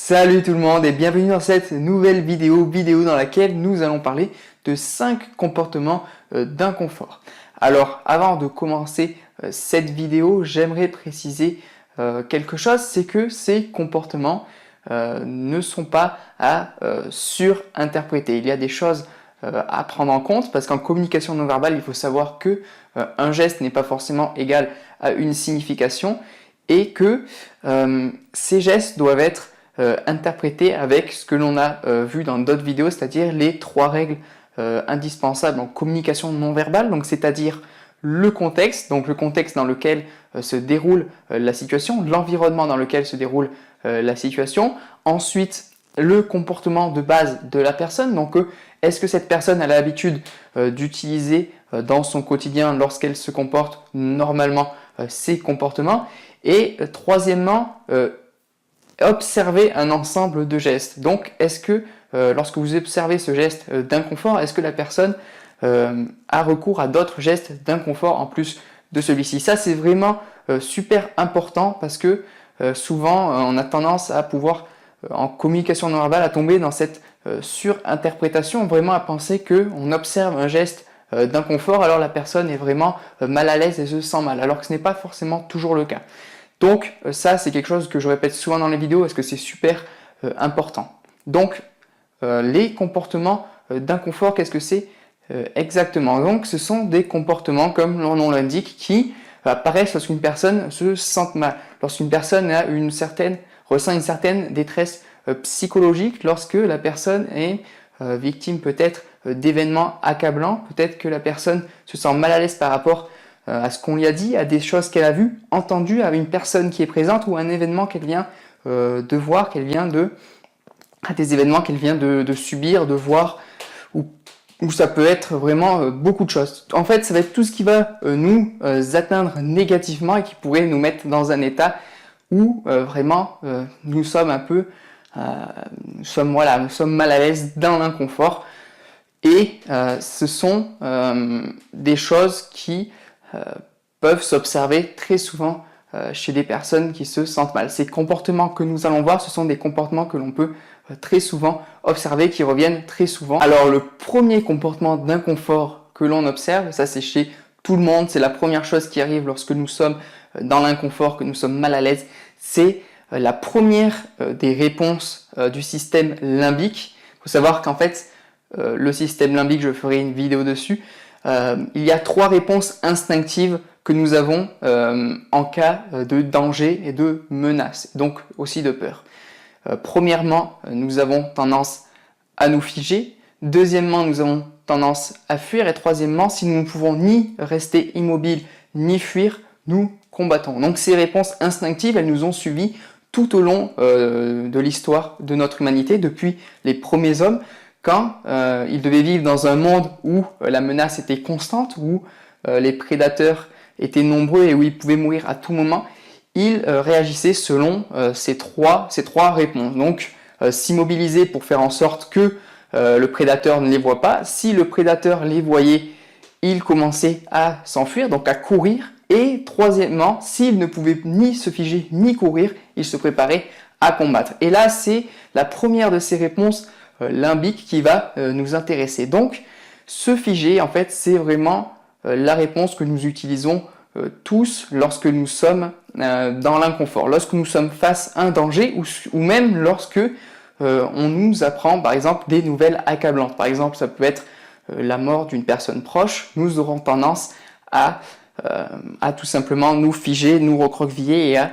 Salut tout le monde et bienvenue dans cette nouvelle vidéo dans laquelle nous allons parler de 5 comportements d'inconfort. Alors avant de commencer cette vidéo, j'aimerais préciser quelque chose, c'est que ces comportements ne sont pas à surinterpréter. Il y a des choses à prendre en compte parce qu'en communication non verbale, il faut savoir que un geste n'est pas forcément égal à une signification et que ces gestes doivent être interprétés avec ce que l'on a vu dans d'autres vidéos, c'est-à-dire les 3 règles indispensables en communication non verbale, donc c'est-à-dire le contexte dans lequel se déroule la situation, l'environnement dans lequel se déroule la situation, ensuite le comportement de base de la personne, donc est-ce que cette personne a l'habitude d'utiliser dans son quotidien lorsqu'elle se comporte normalement ces comportements, et troisièmement, observer un ensemble de gestes. Donc, est-ce que lorsque vous observez ce geste d'inconfort, est-ce que la personne a recours à d'autres gestes d'inconfort en plus de celui-ci? Ça, c'est vraiment super important parce que souvent, on a tendance à pouvoir, en communication non verbale, à tomber dans cette surinterprétation, vraiment à penser qu'on observe un geste d'inconfort, alors la personne est vraiment mal à l'aise et se sent mal, alors que ce n'est pas forcément toujours le cas. Donc ça, c'est quelque chose que je répète souvent dans les vidéos parce que c'est super important. Donc les comportements d'inconfort, qu'est-ce que c'est exactement? Donc ce sont des comportements, comme leur nom l'indique, qui apparaissent lorsqu'une personne se sent mal, lorsqu'une personne ressent une certaine détresse psychologique, lorsque la personne est victime peut-être d'événements accablants, peut-être que la personne se sent mal à l'aise par rapport à ce qu'on lui a dit, à des choses qu'elle a vues, entendues, à une personne qui est présente ou à un événement qu'elle vient de voir, à des événements qu'elle vient de subir, de voir, ou ça peut être vraiment beaucoup de choses. En fait, ça va être tout ce qui va nous atteindre négativement et qui pourrait nous mettre dans un état où vraiment nous sommes un peu, nous sommes mal à l'aise, dans l'inconfort. Et ce sont des choses qui peuvent s'observer très souvent chez des personnes qui se sentent mal. Ces comportements que nous allons voir, ce sont des comportements que l'on peut très souvent observer, qui reviennent très souvent. Alors le premier comportement d'inconfort que l'on observe, ça c'est chez tout le monde, c'est la première chose qui arrive lorsque nous sommes dans l'inconfort, que nous sommes mal à l'aise, c'est la première des réponses du système limbique. Il faut savoir qu'en fait, le système limbique, je ferai une vidéo dessus, il y a 3 réponses instinctives que nous avons en cas de danger et de menace, donc aussi de peur. Premièrement, nous avons tendance à nous figer. Deuxièmement, nous avons tendance à fuir. Et troisièmement, si nous ne pouvons ni rester immobiles ni fuir, nous combattons. Donc ces réponses instinctives, elles nous ont suivis tout au long de l'histoire de notre humanité, depuis les premiers hommes, quand ils devaient vivre dans un monde où la menace était constante, où les prédateurs étaient nombreux et où ils pouvaient mourir à tout moment, ils réagissaient selon ces trois réponses. Donc s'immobiliser pour faire en sorte que le prédateur ne les voit pas. Si le prédateur les voyait, il commençait à s'enfuir, donc à courir. Et troisièmement, s'il ne pouvait ni se figer ni courir, il se préparait à combattre. Et là, c'est la première de ces réponses limbique qui va nous intéresser. Donc, se figer, en fait, c'est vraiment la réponse que nous utilisons tous lorsque nous sommes dans l'inconfort, lorsque nous sommes face à un danger ou même lorsque on nous apprend, par exemple, des nouvelles accablantes. Par exemple, ça peut être la mort d'une personne proche. Nous aurons tendance à tout simplement nous figer, nous recroqueviller et à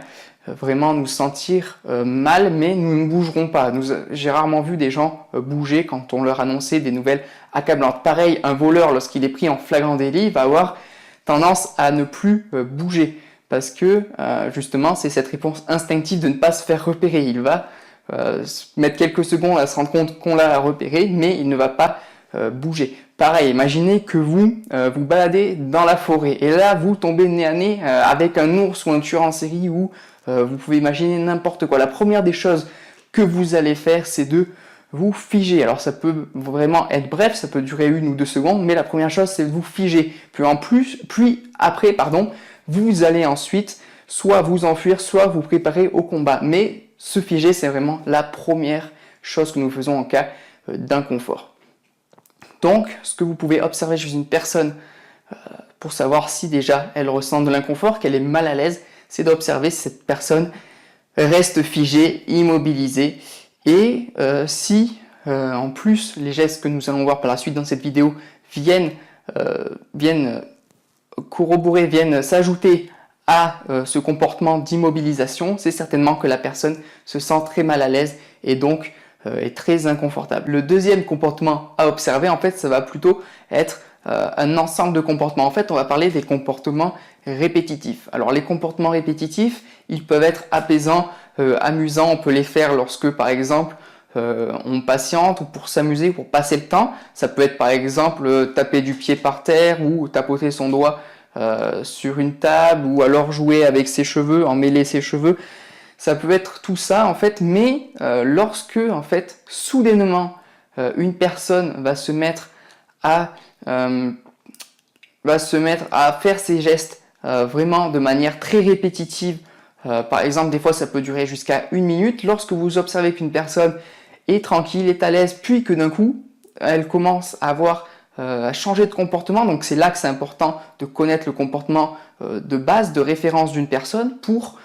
vraiment nous sentir mal, mais nous ne bougerons pas. J'ai rarement vu des gens bouger quand on leur annonçait des nouvelles accablantes. Pareil, un voleur, lorsqu'il est pris en flagrant délit, va avoir tendance à ne plus bouger, parce que justement, c'est cette réponse instinctive de ne pas se faire repérer. Il va mettre quelques secondes à se rendre compte qu'on l'a repéré, mais il ne va pas bouger. Pareil, imaginez que vous vous baladez dans la forêt, et là, vous tombez nez à nez avec un ours ou un tueur en série, ou vous pouvez imaginer n'importe quoi. La première des choses que vous allez faire, c'est de vous figer. Alors ça peut vraiment être bref, ça peut durer 1 ou 2 secondes, mais la première chose, c'est de vous figer. Puis après, vous allez ensuite soit vous enfuir, soit vous préparer au combat. Mais se figer, c'est vraiment la première chose que nous faisons en cas d'inconfort. Donc, ce que vous pouvez observer chez une personne pour savoir si déjà elle ressent de l'inconfort, qu'elle est mal à l'aise, c'est d'observer si cette personne reste figée, immobilisée, et si en plus les gestes que nous allons voir par la suite dans cette vidéo viennent corroborer, viennent s'ajouter à ce comportement d'immobilisation, c'est certainement que la personne se sent très mal à l'aise et donc est très inconfortable. Le deuxième comportement à observer, en fait, ça va plutôt être un ensemble de comportements. En fait, on va parler des comportements répétitifs. Alors, les comportements répétitifs, ils peuvent être apaisants, amusants. On peut les faire lorsque, par exemple, on patiente ou pour s'amuser, pour passer le temps. Ça peut être, par exemple, taper du pied par terre ou tapoter son doigt sur une table ou alors jouer avec ses cheveux, emmêler ses cheveux. Ça peut être tout ça en fait, mais lorsque en fait soudainement une personne va se mettre à faire ces gestes vraiment de manière très répétitive, par exemple des fois ça peut durer jusqu'à 1 minute, lorsque vous observez qu'une personne est tranquille, est à l'aise, puis que d'un coup elle commence à changer de comportement, donc c'est là que c'est important de connaître le comportement de base, de référence d'une personne pour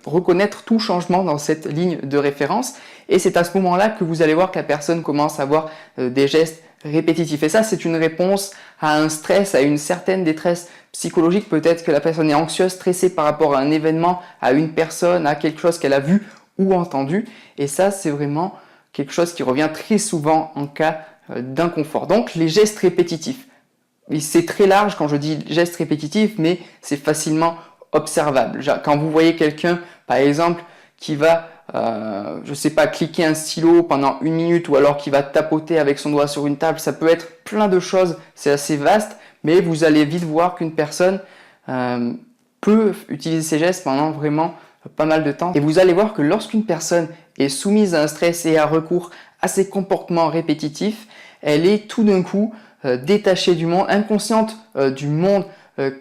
reconnaître tout changement dans cette ligne de référence, et c'est à ce moment-là que vous allez voir que la personne commence à avoir des gestes répétitifs. Et ça, c'est une réponse à un stress, à une certaine détresse psychologique. Peut-être que la personne est anxieuse, stressée par rapport à un événement, à une personne, à quelque chose qu'elle a vu ou entendu. Et ça, c'est vraiment quelque chose qui revient très souvent en cas d'inconfort. Donc, les gestes répétitifs. C'est très large quand je dis gestes répétitifs, mais c'est facilement observable. Quand vous voyez quelqu'un, par exemple, qui va, je sais pas, cliquer un stylo pendant 1 minute ou alors qui va tapoter avec son doigt sur une table, ça peut être plein de choses, c'est assez vaste, mais vous allez vite voir qu'une personne peut utiliser ces gestes pendant vraiment pas mal de temps. Et vous allez voir que lorsqu'une personne est soumise à un stress et a recours à ces comportements répétitifs, elle est tout d'un coup détachée du monde, inconsciente du monde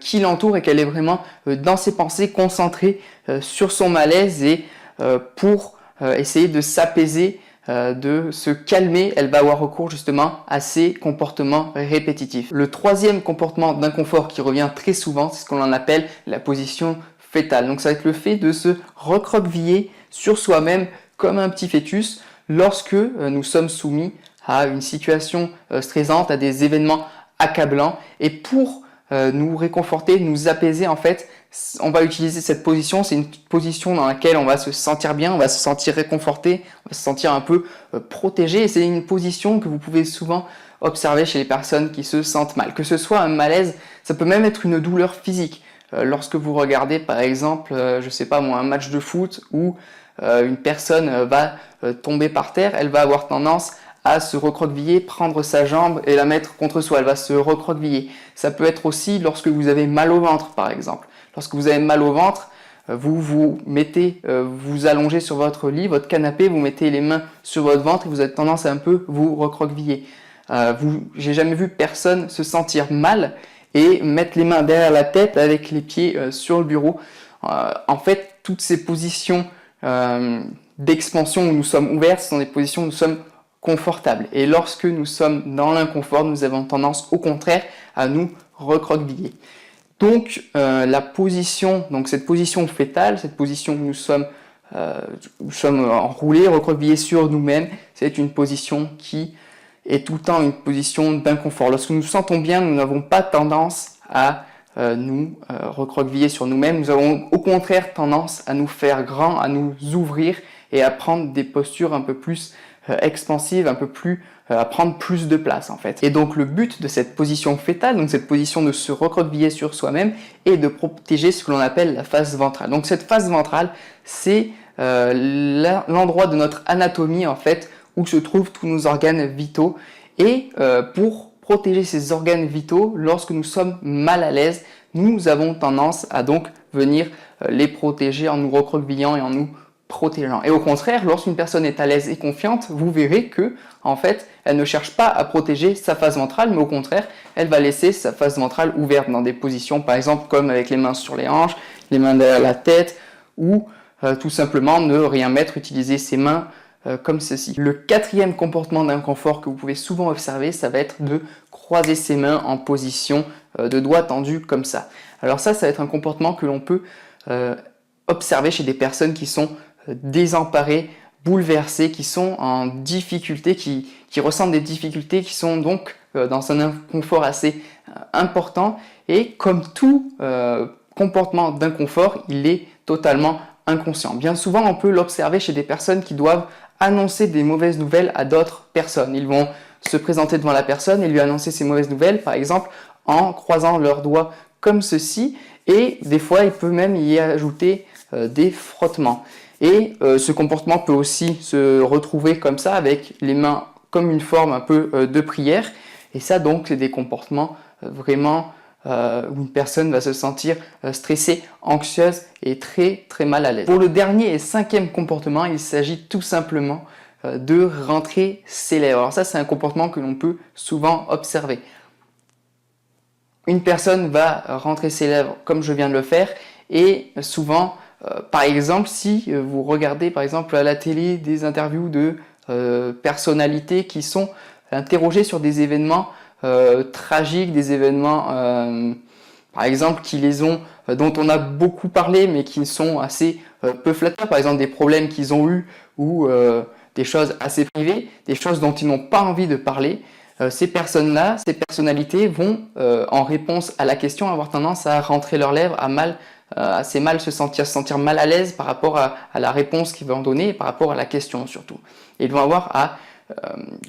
qui l'entoure, et qu'elle est vraiment dans ses pensées, concentrée sur son malaise, et pour essayer de s'apaiser, de se calmer, elle va avoir recours justement à ces comportements répétitifs. Le troisième comportement d'inconfort qui revient très souvent, c'est ce qu'on appelle la position fétale. Donc ça va être le fait de se recroqueviller sur soi-même comme un petit fœtus lorsque nous sommes soumis à une situation stressante, à des événements accablants, et pour nous réconforter, nous apaiser, en fait, on va utiliser cette position. C'est une position dans laquelle on va se sentir bien, on va se sentir réconforté, on va se sentir un peu protégé, et c'est une position que vous pouvez souvent observer chez les personnes qui se sentent mal. Que ce soit un malaise, ça peut même être une douleur physique. Lorsque vous regardez par exemple, je sais pas moi, un match de foot où une personne va tomber par terre, elle va avoir tendance à se recroqueviller, prendre sa jambe et la mettre contre soi, elle va se recroqueviller. Ça peut être aussi lorsque vous avez mal au ventre par exemple. Lorsque vous avez mal au ventre, vous vous mettez, vous allongez sur votre lit, votre canapé, vous mettez les mains sur votre ventre et vous avez tendance à un peu vous recroqueviller. J'ai jamais vu personne se sentir mal et mettre les mains derrière la tête avec les pieds sur le bureau. En fait, toutes ces positions d'expansion où nous sommes ouverts, ce sont des positions où nous sommes confortables. Et lorsque nous sommes dans l'inconfort, nous avons tendance au contraire à nous recroqueviller. Donc la position, donc cette position fétale, cette position où nous sommes enroulés, recroquevillés sur nous-mêmes, c'est une position qui est tout le temps une position d'inconfort. Lorsque nous nous sentons bien, nous n'avons pas tendance à nous recroqueviller sur nous-mêmes. Nous avons au contraire tendance à nous faire grand, à nous ouvrir et à prendre des postures un peu plus expansive, un peu plus à prendre plus de place en fait. Et donc le but de cette position fétale, donc cette position de se recroqueviller sur soi-même, est de protéger ce que l'on appelle la face ventrale. Donc cette face ventrale, c'est l'endroit de notre anatomie en fait où se trouvent tous nos organes vitaux, et pour protéger ces organes vitaux, lorsque nous sommes mal à l'aise, nous avons tendance à donc venir les protéger en nous recroquevillant et en nous protégeant. Et au contraire, lorsqu'une personne est à l'aise et confiante, vous verrez que, en fait, elle ne cherche pas à protéger sa face ventrale, mais au contraire, elle va laisser sa face ventrale ouverte dans des positions, par exemple, comme avec les mains sur les hanches, les mains derrière la tête, ou tout simplement ne rien mettre, utiliser ses mains comme ceci. Le quatrième comportement d'inconfort que vous pouvez souvent observer, ça va être de croiser ses mains en position de doigts tendus comme ça. Alors ça va être un comportement que l'on peut observer chez des personnes qui sont désemparées, bouleversées, qui sont en difficulté, qui ressentent des difficultés, qui sont donc dans un inconfort assez important. Et comme tout comportement d'inconfort, il est totalement inconscient. Bien souvent, on peut l'observer chez des personnes qui doivent annoncer des mauvaises nouvelles à d'autres personnes. Ils vont se présenter devant la personne et lui annoncer ces mauvaises nouvelles, par exemple en croisant leurs doigts comme ceci, et des fois il peut même y ajouter des frottements. Et ce comportement peut aussi se retrouver comme ça, avec les mains comme une forme un peu de prière, et ça donc c'est des comportements vraiment où une personne va se sentir stressée, anxieuse et très mal à l'aise. Pour le dernier et cinquième comportement, il s'agit tout simplement de rentrer ses lèvres. Alors ça, c'est un comportement que l'on peut souvent observer. Une personne va rentrer ses lèvres comme je viens de le faire, et souvent, par exemple, si vous regardez par exemple à la télé des interviews de personnalités qui sont interrogées sur des événements tragiques, des événements par exemple dont on a beaucoup parlé mais qui sont assez peu flatteurs, par exemple des problèmes qu'ils ont eus ou des choses assez privées, des choses dont ils n'ont pas envie de parler. Ces personnes-là, ces personnalités vont, en réponse à la question, avoir tendance à rentrer leurs lèvres, assez mal se sentir mal à l'aise par rapport à la réponse qu'ils vont donner et par rapport à la question surtout. Et ils vont avoir à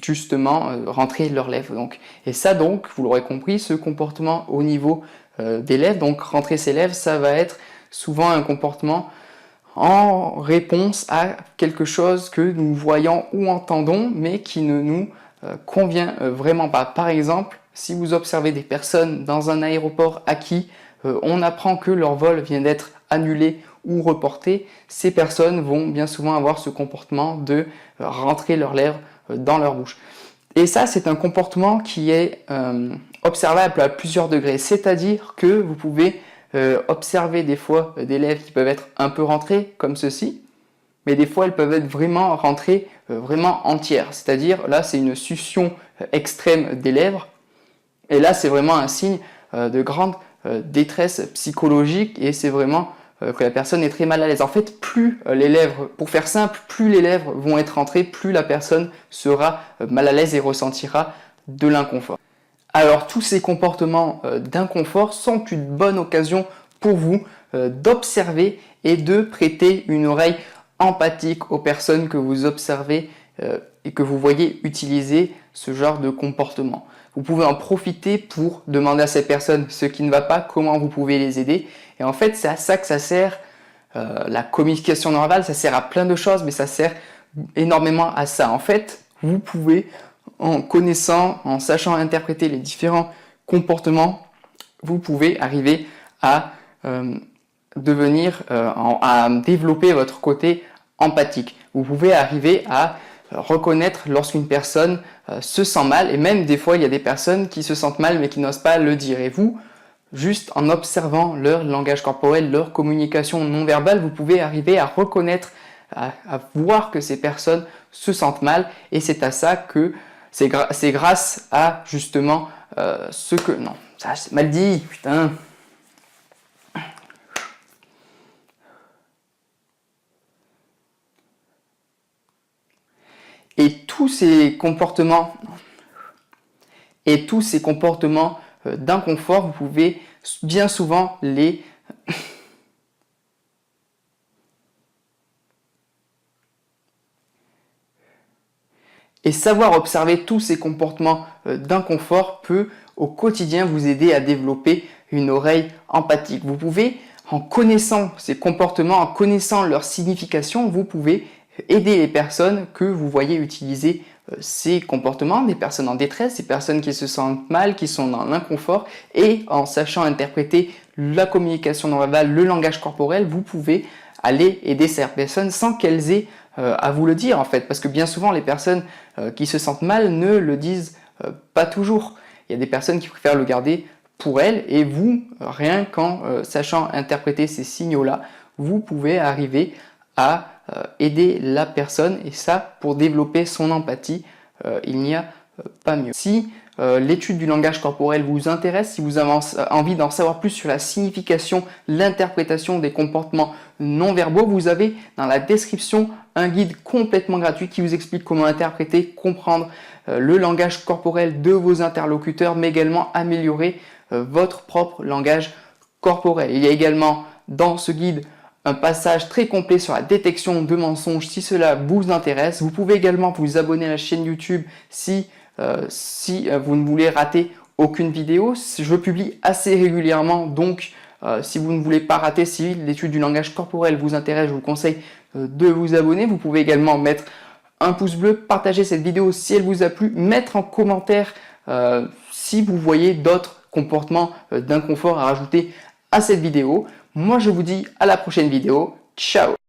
justement rentrer leurs lèvres. Donc. Et ça donc, vous l'aurez compris, ce comportement au niveau des lèvres, donc rentrer ses lèvres, ça va être souvent un comportement en réponse à quelque chose que nous voyons ou entendons, mais qui ne nous convient vraiment pas. Par exemple, si vous observez des personnes dans un aéroport à qui on apprend que leur vol vient d'être annulé ou reporté, ces personnes vont bien souvent avoir ce comportement de rentrer leurs lèvres dans leur bouche. Et ça, c'est un comportement qui est observable à plusieurs degrés, c'est-à-dire que vous pouvez observer des fois des lèvres qui peuvent être un peu rentrées, comme ceci, mais des fois elles peuvent être vraiment rentrées, vraiment entières, c'est-à-dire là c'est une succion extrême des lèvres, et là c'est vraiment un signe de grande détresse psychologique, et c'est vraiment que la personne est très mal à l'aise. En fait, plus les lèvres, pour faire simple, plus les lèvres vont être rentrées, plus la personne sera mal à l'aise et ressentira de l'inconfort. Alors tous ces comportements d'inconfort sont une bonne occasion pour vous d'observer et de prêter une oreille empathique aux personnes que vous observez et que vous voyez utiliser ce genre de comportement. Vous pouvez en profiter pour demander à ces personnes ce qui ne va pas, comment vous pouvez les aider. Et en fait, c'est à ça que ça sert la communication non verbale. Ça sert à plein de choses, mais ça sert énormément à ça. En fait, vous pouvez, en connaissant, en sachant interpréter les différents comportements, vous pouvez arriver à à développer votre côté empathique. Vous pouvez arriver à reconnaître lorsqu'une personne se sent mal, et même des fois il y a des personnes qui se sentent mal mais qui n'osent pas le dire, et vous, juste en observant leur langage corporel, leur communication non verbale, vous pouvez arriver à reconnaître, à voir que ces personnes se sentent mal, et c'est à ça que c'est grâce à justement ce que... Non, ça c'est mal dit, putain. Et tous ces comportements d'inconfort, vous pouvez bien souvent les et savoir observer tous ces comportements d'inconfort peut au quotidien vous aider à développer une oreille empathique. Vous pouvez, en connaissant ces comportements, en connaissant leur signification, vous pouvez aider les personnes que vous voyez utiliser ces comportements, des personnes en détresse, des personnes qui se sentent mal, qui sont dans l'inconfort, et en sachant interpréter la communication non verbale, le langage corporel, vous pouvez aller aider ces personnes sans qu'elles aient à vous le dire en fait, parce que bien souvent les personnes qui se sentent mal ne le disent pas toujours. Il y a des personnes qui préfèrent le garder pour elles, et vous, rien qu'en sachant interpréter ces signaux-là, vous pouvez arriver à aider la personne, et ça, pour développer son empathie, il n'y a pas mieux. Si l'étude du langage corporel vous intéresse, si vous avez envie d'en savoir plus sur la signification, l'interprétation des comportements non verbaux, vous avez dans la description un guide complètement gratuit qui vous explique comment interpréter, comprendre le langage corporel de vos interlocuteurs, mais également améliorer votre propre langage corporel. Il y a également dans ce guide un passage très complet sur la détection de mensonges si cela vous intéresse. Vous pouvez également vous abonner à la chaîne YouTube si vous ne voulez rater aucune vidéo. Je publie assez régulièrement, donc si vous ne voulez pas rater, si l'étude du langage corporel vous intéresse, je vous conseille de vous abonner. Vous pouvez également mettre un pouce bleu, partager cette vidéo si elle vous a plu, mettre en commentaire si vous voyez d'autres comportements d'inconfort à rajouter à cette vidéo. Moi, je vous dis à la prochaine vidéo. Ciao!